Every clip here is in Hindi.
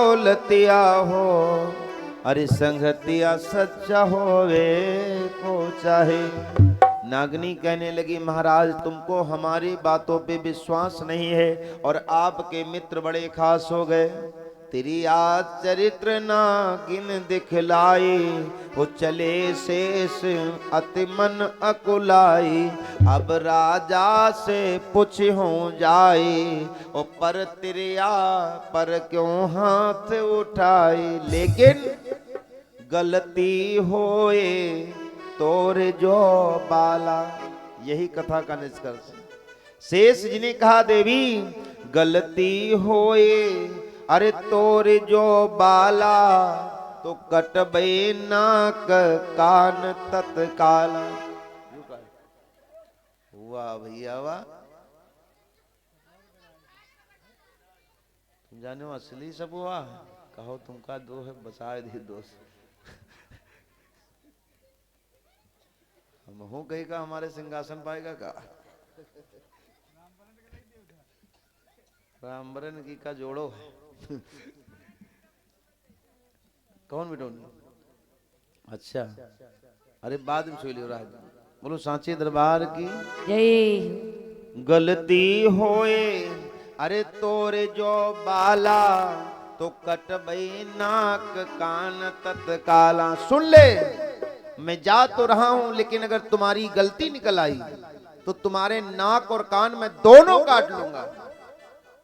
दौलतिया हो, अरे संगतिया सच्चा होवे को चाहे। नागनी कहने लगी महाराज तुमको हमारी बातों पे विश्वास नहीं है और आपके मित्र बड़े खास हो गए। तेरी आज चरित्र नागिन दिखलाई, वो चले शेष अति मन अकुलाई। अब राजा से पूछ हो जाए, ओ पर तिरिया पर क्यों हाथ उठाई। लेकिन गलती होए तोर जो बाला, यही कथा का निष्कर्ष। शेष जी ने कहा देवी गलती होए अरे तोर जो बाला, तो कटबे नाक कान तत्काला। वाह भैया वाह, तुम जाने असली सब हुआ कहो तुमका दो है बसाए दी दोस्त। हम हो कही का हमारे सिंहासन पाएगा का, रामबरन की का जोड़ो है। कौन बिटोनी? अच्छा अरे बाद में सोई लियो राज। बोलो सांचे दरबार की जय। गलती होए अरे तोरे जो बाला, तो कटबई नाक कान तत्काला। सुन ले मैं जा तो रहा हूं, लेकिन अगर तुम्हारी गलती निकल आई तो तुम्हारे नाक और कान में दोनों काट लूंगा।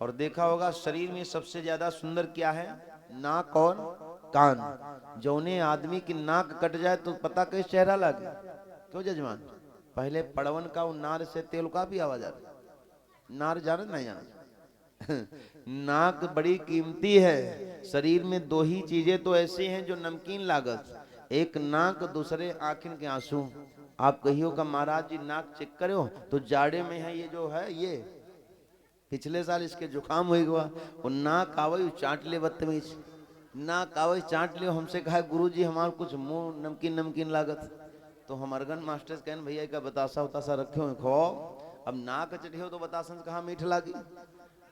और देखा होगा शरीर में सबसे ज्यादा सुंदर क्या है? नाक और कान। जौने आदमी की नाक कट जाए तो पता कैसे चेहरा लगे। क्यों जजमान? पहले पड़वन का नार से तेल का भी आवाज आता। नार जाने नहीं जाना। नाक बड़ी कीमती है। शरीर में दो ही चीजें तो ऐसी हैं जो नमकीन लागत, एक नाक दूसरे आंखिन के आंसू। आप कहियो का महाराज जी नाक चेक करो तो जाड़े में है ये जो है ये पिछले साल इसके जुकाम हुई हुआ, वो नाक आवई चाट ले बदतमीज, नाक आवई चाट लियो। हमसे कहा गुरुजी हमारे कुछ मुंह नमकीन नमकीन लागत, तो हम अर्गन मास्टर कहन भैया का बतासा उतासा रखे हो खो। अब नाक चढ़ियो तो बतासन से कहा मीठ लागी।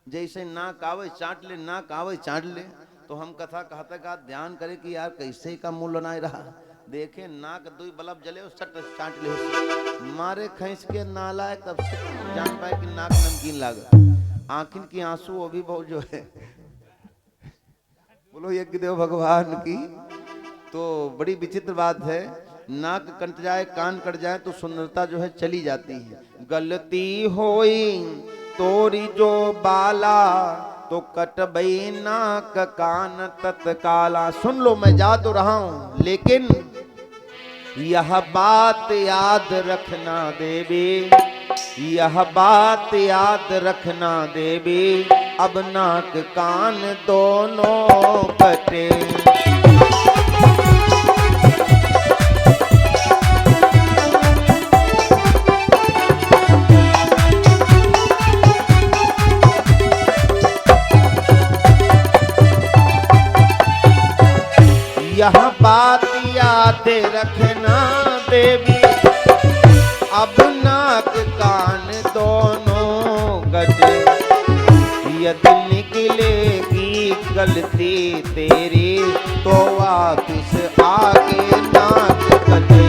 जैसे नाक आवई चाट ले, नाक आवई चाट ले। तो हम कथा कहते का ध्यान करे कि यार कैसे का मुंह लनाई रहा। देखे नाक दुई बल्ब जले सट चाट ले, मारे खींच के नाला तब से जान पाए कि नाक नमकीन लागत। आंखिन की आंसू वो भी बहुत जो है। बोलो यज्ञदेव भगवान की। तो बड़ी विचित्र बात है, नाक कट जाए कान कट जाए तो सुंदरता जो है चली जाती है। गलती होई तोरी जो बाला, तो कटबई नाक कान तत्काला। सुन लो मैं जा तो रहा हूं, लेकिन यह बात याद रखना देवी, यह बात याद रखना देवी, अब नाक कान दोनों कटे। यह बात याद रखना देवी, अब नाक कान दोनों कटे। यदि निकलेगी गलती तेरी, तो वापिस आगे नाक कटे।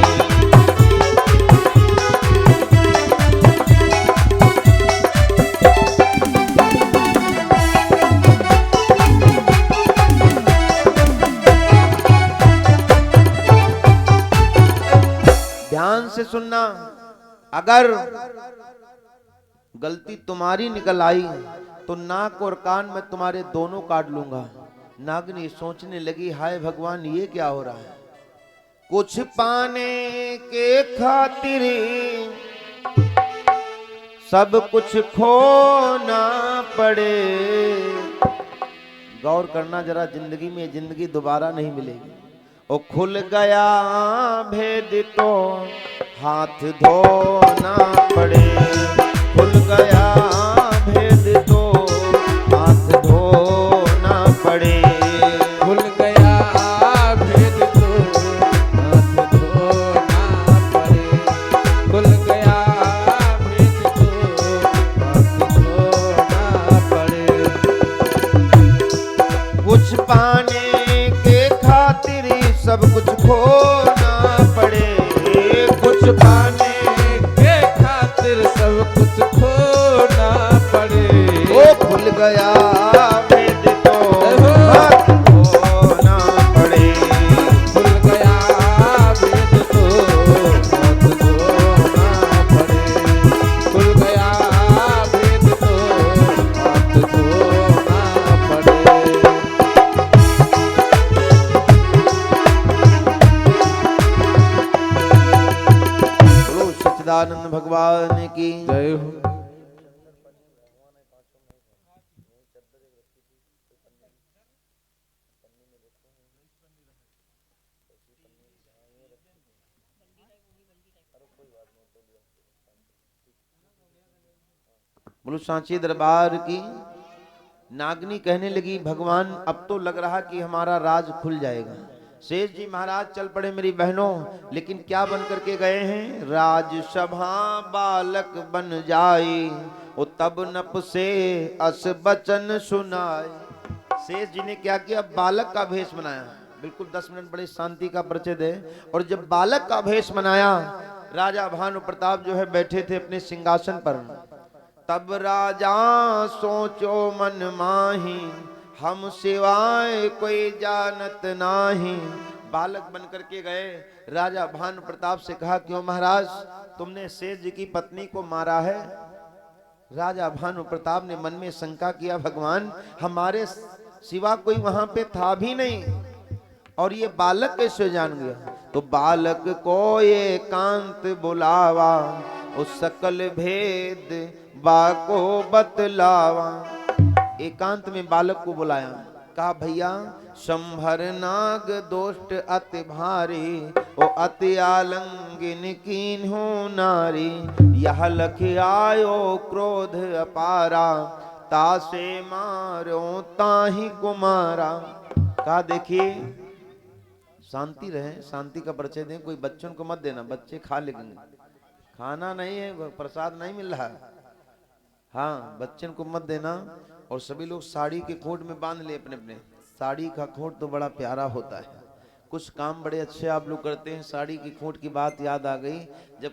ध्यान से सुनना, अगर गलती तुम्हारी निकल आई तो नाक और कान में तुम्हारे दोनों काट लूंगा। नागनी सोचने लगी हाय भगवान ये क्या हो रहा है। कुछ पाने के खातिर सब कुछ खोना पड़े। गौर करना जरा, जिंदगी में जिंदगी दोबारा नहीं मिलेगी। ओ खुल गया भेद तो हाथ धोना पड़े, खुल गया भेद तो हाथ धोना पड़े, खुल गया भेद तो हाथ धोना पड़े, खुल गया भेद तो हाथ धोना पड़े। कुछ पा पाने के खातिर सब कुछ खोना पड़े। कुछ पाने के खातिर सब कुछ खोना पड़े। वो भूल गया वेद तो हाथ धोना पड़े। भूल गया वेद तो हाथ धोना पड़े। भूल गया वेद तो हाथ धोना पड़े। बोलो सच्चिदानंद भगवान की जय हो। बोलो सांची दरबार की। नागनी कहने लगी भगवान अब तो लग रहा कि हमारा राज खुल जाएगा। शेष जी महाराज चल पड़े मेरी बहनों, लेकिन क्या बन करके गए हैं? राजसभा बालक बन जाए ओ तब नप से अस बचन सुनाए। शेष जी ने क्या किया? बालक का भेष बनाया। बिल्कुल 10 मिनट बड़े शांति का परिचय दे। और जब बालक का भेष बनाया, राजा भानु प्रताप जो है बैठे थे अपने सिंहासन पर। तब राजा सोचो मन माही, हम सिवाय कोई जानत नाही। बालक बन करके गए, राजा भानु प्रताप से कहा क्यों महाराज तुमने शेष जी की पत्नी को मारा है? राजा भानु प्रताप ने मन में शंका किया, भगवान हमारे सिवा कोई वहां पे था भी नहीं, और ये बालक कैसे जान गया? तो बालक को ये कांत बुलावा, उस सकल भेद बाको बतलावा। एकांत में बालक को बुलाया, कहा भैया संभर नाग दोष्ट अति भारी, ओ अति आलंगिन कीन्हो नारी। यह लख आयो क्रोध अपारा, तासे मारो ताही कुमारा। कहा देखिए शांति रहे, शांति का परिचय दें। कोई बच्चों को मत देना, बच्चे खा लेंगे। खाना नहीं है, प्रसाद नहीं मिल रहा है। हाँ बच्चन को मत देना। और सभी लोग साड़ी के खोट में बांध ले अपने अपने। साड़ी का खोट तो बड़ा प्यारा होता है। कुछ काम बड़े अच्छे आप लोग करते हैं। साड़ी की खोट की बात याद आ गई, जब